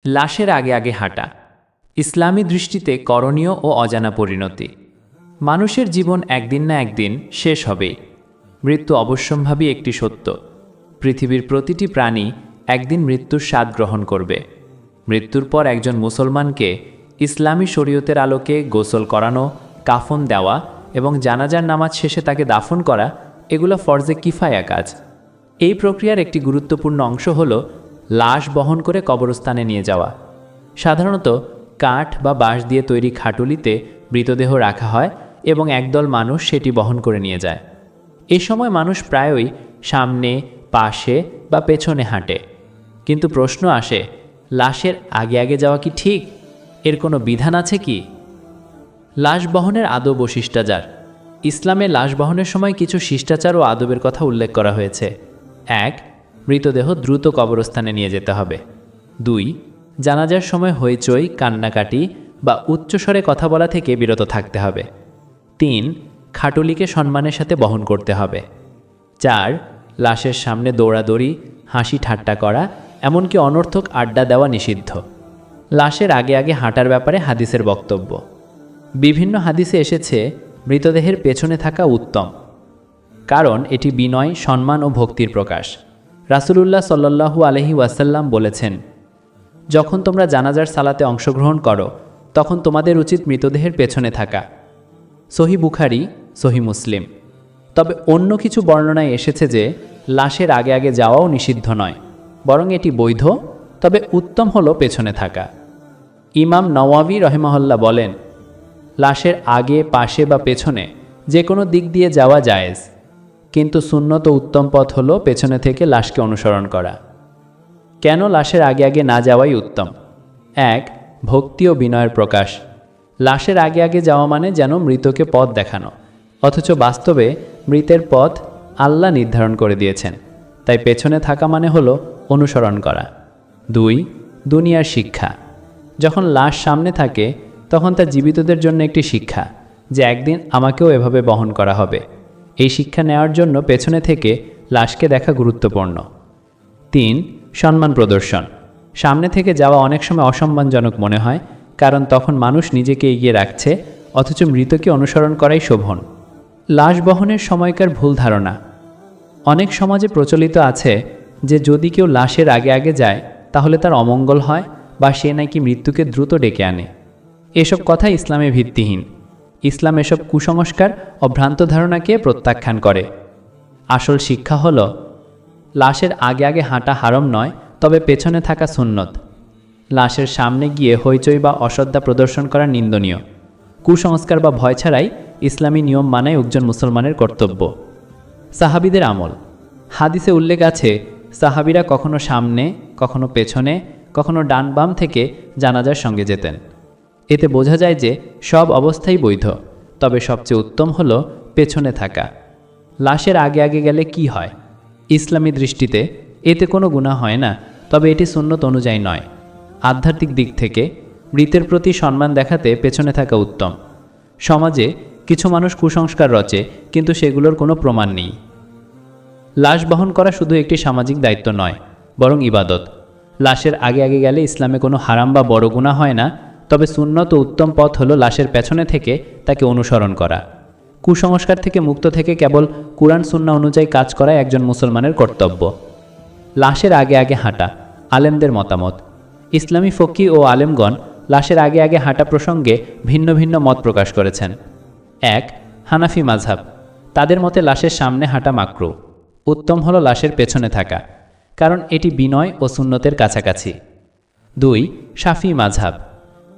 লাশের আগে আগে হাঁটা ইসলামী দৃষ্টিতে করণীয় ও অজানা পরিণতি। মানুষের জীবন একদিন না একদিন শেষ হবেই। মৃত্যু অবশ্যম্ভাবী একটি সত্য। পৃথিবীর প্রতিটি প্রাণী একদিন মৃত্যুর স্বাদ গ্রহণ করবে। মৃত্যুর পর একজন মুসলমানকে ইসলামী শরীয়তের আলোকে গোসল করানো, কাফন দেওয়া এবং জানাজার নামাজ শেষে তাকে দাফন করা, এগুলো ফরজে কিফায়া কাজ। এই প্রক্রিয়ার একটি গুরুত্বপূর্ণ অংশ হল লাশ বহন করে কবরস্থানে নিয়ে যাওয়া। সাধারণত কাঠ বা বাঁশ দিয়ে তৈরি খাটুলিতে মৃতদেহ রাখা হয় এবং একদল মানুষ সেটি বহন করে নিয়ে যায়। এ সময় মানুষ প্রায়ই সামনে, পাশে বা পেছনে হাঁটে। কিন্তু প্রশ্ন আসে, লাশের আগে আগে যাওয়া কি ঠিক? এর কোনো বিধান আছে কি? লাশ বহনের আদব ও শিষ্টাচার। ইসলামে লাশ বহনের সময় কিছু শিষ্টাচার ও আদবের কথা উল্লেখ করা হয়েছে। ১. মৃতদেহ দ্রুত কবরস্থানে নিয়ে যেতে হবে। ২. জানাজার সময় হইচই, কান্নাকাটি বা উচ্চস্বরে কথা বলা থেকে বিরত থাকতে হবে। ৩. খাটুলিকে সম্মানের সাথে বহন করতে হবে। ৪. লাশের সামনে দৌড়াদৌড়ি, হাসি ঠাট্টা করা, এমনকি অনর্থক আড্ডা দেওয়া নিষিদ্ধ। লাশের আগে আগে হাঁটার ব্যাপারে হাদিসের বক্তব্য। বিভিন্ন হাদিসে এসেছে মৃতদেহের পেছনে থাকা উত্তম, কারণ এটি বিনয়, সম্মান ও ভক্তির প্রকাশ। রাসূলুল্লাহ সাল্লাল্লাহু আলাইহি ওয়াসাল্লাম বলেছেন, যখন তোমরা জানাজার সালাতে অংশগ্রহণ করো তখন তোমাদের উচিত মৃতদেহের পেছনে থাকা। সহি বুখারী, সহি মুসলিম। তবে অন্য কিছু বর্ণনায় এসেছে যে লাশের আগে আগে যাওয়াও নিষিদ্ধ নয়, বরং এটি বৈধ, তবে উত্তম হলো পেছনে থাকা। ইমাম নওয়াবী রহিমাহুল্লাহ বলেন, লাশের আগে, পাশে বা পেছনে যে কোনো দিক দিয়ে যাওয়া জায়েজ, কিন্তু সুন্নত ও উত্তম পথ হলো পেছনে থেকে লাশকে অনুসরণ করা। কেন লাশের আগে আগে না যাওয়াই উত্তম? ১. ভক্তি ও বিনয়ের প্রকাশ। লাশের আগে আগে যাওয়া মানে যেন মৃতকে পথ দেখানো, অথচ বাস্তবে মৃতের পথ আল্লাহ নির্ধারণ করে দিয়েছেন, তাই পেছনে থাকা মানে হলো অনুসরণ করা। ২. দুনিয়ার শিক্ষা। যখন লাশ সামনে থাকে তখন তা জীবিতদের জন্য একটি শিক্ষা যে একদিন আমাকেও এভাবে বহন করা হবে। এই শিক্ষা নেওয়ার জন্য পেছনে থেকে লাশকে দেখা গুরুত্বপূর্ণ। ৩. সম্মান প্রদর্শন। সামনে থেকে যাওয়া অনেক সময় অসম্মানজনক মনে হয়, কারণ তখন মানুষ নিজেকে এগিয়ে রাখছে, অথচ মৃতকে অনুসরণ করাই শোভন। লাশ বহনের সময়কার ভুল ধারণা। অনেক সমাজে প্রচলিত আছে যে যদি কেউ লাশের আগে আগে যায় তাহলে তার অমঙ্গল হয় বা সে নাকি মৃত্যুকে দ্রুত ডেকে আনে। এসব কথা ইসলামে ভিত্তিহীন। ইসলাম এসব কুসংস্কার ও ভ্রান্ত ধারণাকে প্রত্যাখ্যান করে। আসল শিক্ষা হল, লাশের আগে আগে হাঁটা হারাম নয়, তবে পেছনে থাকা সুন্নত। লাশের সামনে গিয়ে হইচই বা অশ্রদ্ধা প্রদর্শন করা নিন্দনীয়। কুসংস্কার বা ভয় ছাড়াই ইসলামী নিয়ম মানাই একজন মুসলমানের কর্তব্য। সাহাবীদের আমল। হাদিসে উল্লেখ আছে, সাহাবীরা কখনো সামনে, কখনো পেছনে, কখনো ডান বাম থেকে জানাজার সঙ্গে যেতেন। এতে বোঝা যায় যে সব অবস্থাই বৈধ, তবে সবচেয়ে উত্তম হলো পেছনে থাকা। লাশের আগে আগে গেলে কি হয়? ইসলামী দৃষ্টিতে এতে কোনো গুনাহ হয় না, তবে এটি সুন্নত অনুযায়ী নয়। আধ্যাত্মিক দিক থেকে মৃতের প্রতি সম্মান দেখাতে পেছনে থাকা উত্তম। সমাজে কিছু মানুষ কুসংস্কার রচে, কিন্তু সেগুলোর কোনো প্রমাণ নেই। লাশ বহন করা শুধু একটি সামাজিক দায়িত্ব নয়, বরং ইবাদত। লাশের আগে আগে গেলে ইসলামে কোনো হারাম বা বড় গুনাহ হয় না, তবে সুন্নত ও উত্তম পথ হলো লাশের পেছনে থেকে তাকে অনুসরণ করা। কুসংস্কার থেকে মুক্ত থেকে কেবল কুরআন সুন্নাহ অনুযায়ী কাজ করাই একজন মুসলমানের কর্তব্য। লাশের আগে আগে হাঁটা। আলেমদের মতামত। ইসলামী ফকি ও আলেমগণ লাশের আগে আগে হাঁটা প্রসঙ্গে ভিন্ন ভিন্ন মত প্রকাশ করেছেন। ১. হানাফি মাযহাব। তাদের মতে লাশের সামনে হাঁটা মাকরুহ। উত্তম হলো লাশের পেছনে থাকা, কারণ এটি বিনয় ও সুন্নতের কাছাকাছি। ২. শাফি মাযহাব।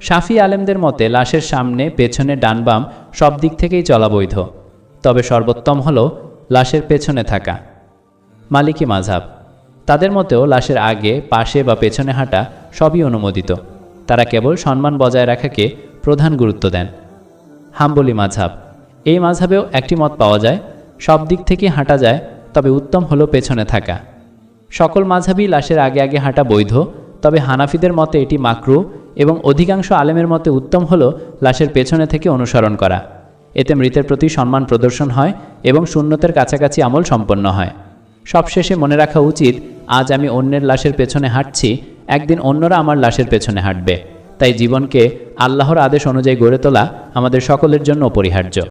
শাফি আলেমদের মতে লাশের সামনে, পেছনে, ডান বাম সব দিক থেকেই চলা বৈধ, তবে সর্বোত্তম হল লাশের পেছনে থাকা। মালিকি মাযহাব। তাদের মতেও লাশের আগে, পাশে বা পেছনে হাঁটা সবই অনুমোদিত, তারা কেবল সম্মান বজায় রাখাকে প্রধান গুরুত্ব দেন। হাম্বলি মাযহাব। এই মাযহাবেও একটি মত পাওয়া যায়, সব দিক থেকেই হাঁটা যায়, তবে উত্তম হলো পেছনে থাকা। সকল মাযহাবই লাশের আগে আগে হাঁটা বৈধ, তবে হানাফিদের মতে এটি মাকরুহ এবং অধিকাংশ আলেমের মতে উত্তম হলো লাশের পেছনে থেকে অনুসরণ করা। এতে মৃতের প্রতি সম্মান প্রদর্শন হয় এবং সুন্নতের কাছাকাছি আমল সম্পন্ন হয়। সবশেষে মনে রাখা উচিত, আজ আমি অন্যের লাশের পেছনে হাঁটছি, একদিন অন্যরা আমার লাশের পেছনে হাঁটবে। তাই জীবনকে আল্লাহর আদেশ অনুযায়ী গড়ে তোলা আমাদের সকলের জন্য অপরিহার্য।